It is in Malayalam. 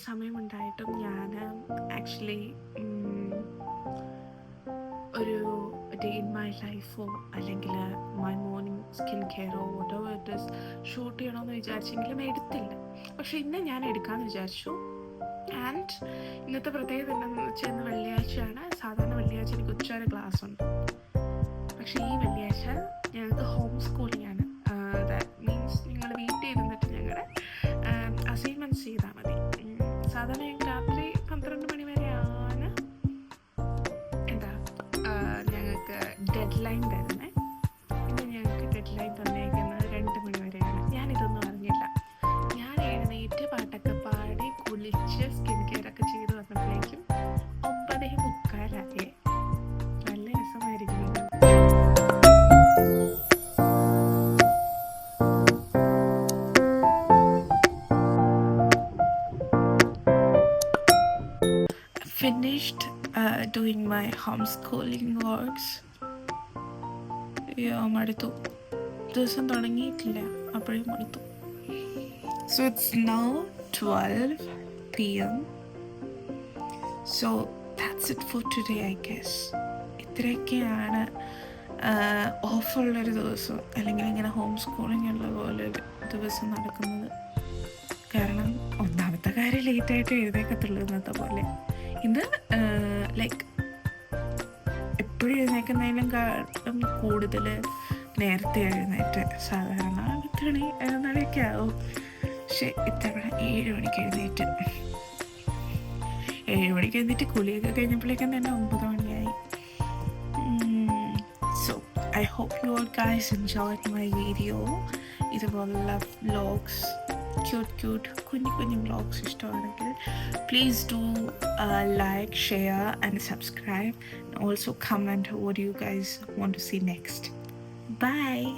സമയമുണ്ടായിട്ടും ഞാൻ ആക്ച്വലി ഒരു ഡേ ഇൻ മൈ ലൈഫോ അല്ലെങ്കിൽ മൈ മോർണിംഗ് സ്കിൻ കെയറോ വോട്ടെവർ ഇറ്റ് ഈസ് ഷൂട്ട് ചെയ്യണമെന്ന് വിചാരിച്ചെങ്കിലും എടുത്തില്ല. പക്ഷെ ഇന്ന് ഞാൻ എടുക്കാമെന്ന് വിചാരിച്ചു. ആൻഡ് ഇന്നത്തെ പ്രത്യേകത എന്താണെന്ന് വെച്ചാൽ ഇന്ന് വെള്ളിയാഴ്ചയാണ്. സാധാരണ വെള്ളിയാഴ്ച എനിക്ക് ഉച്ചവരെ ക്ലാസ് ഉണ്ട്. പക്ഷേ ഈ വെള്ളിയാഴ്ച ഞങ്ങൾക്ക് ഹോം സ്കൂളിംഗ് ആണ്. ദാറ്റ് മീൻസ് നിങ്ങൾ വീട്ടിൽ ഇരുന്നിട്ട് ഞങ്ങളുടെ അസൈൻമെൻറ്റ്സ് ചെയ്താൽ മതി. സാധാരണ ഞങ്ങൾക്ക് രാത്രി 12 മണി വരെയാണ് ഞങ്ങൾക്ക് ഡെഡ് ലൈൻ തരുന്നത്. ഇന്ന് ഞങ്ങൾക്ക് ഡെഡ് ലൈൻ തന്നേക്കുന്നത് 2 മണി വരെയാണ്. ഞാനിതൊന്നും അറിഞ്ഞില്ല. ഞാൻ എഴുന്നേറ്റ് പാട്ടൊക്കെ പാടി കുളിച്ച് സ്കിൻ കെയർ ഒക്കെ ചെയ്ത് വന്നപ്പോഴേക്കും 9:45 നല്ല രസമായിരിക്കും. Finished doing my homeschooling works. മടുത്തു. ദിവസം തുടങ്ങിയിട്ടില്ല, അപ്പോഴേ മടുത്തു. So it's now 12 PM. So that's it for today, I guess. ഇത്രയൊക്കെയാണ് ഓഫുള്ളൊരു ദിവസം, അല്ലെങ്കിൽ ഇങ്ങനെ ഹോം സ്കൂളിംഗ് ഉള്ള പോലെ ഒരു ദിവസം നടക്കുന്നത്. കാരണം ഒന്നാമത്തെ കാര്യം ലേറ്റായിട്ട് എഴുന്നേക്കത്തുള്ളൂ ഇന്നത്തെ പോലെ. ഇന്ന് ലൈക്ക് എപ്പോഴും എഴുന്നേക്കുന്നതിലും കൂടുതൽ നേരത്തെ എഴുന്നേറ്റ്, സാധാരണ 10 മണി 11 മണിയൊക്കെ ആവും. പക്ഷെ ഇത്തവണ 7 മണിക്ക് എഴുന്നേറ്റ്. 7 മണിക്ക് എഴുന്നേറ്റ് കുളിയൊക്കെ കഴിഞ്ഞപ്പോഴേക്കും തന്നെ 9 മണിയായി. So I hope you all guys enjoyed my video. ഇതുപോലുള്ള വ്ലോഗ്സ്, ക്യൂട്ട് കുഞ്ഞു വ്ലോഗ്സ് ഇഷ്ടമാണെങ്കിൽ please do like, share and subscribe. And also comment what you guys want to see next. Bye.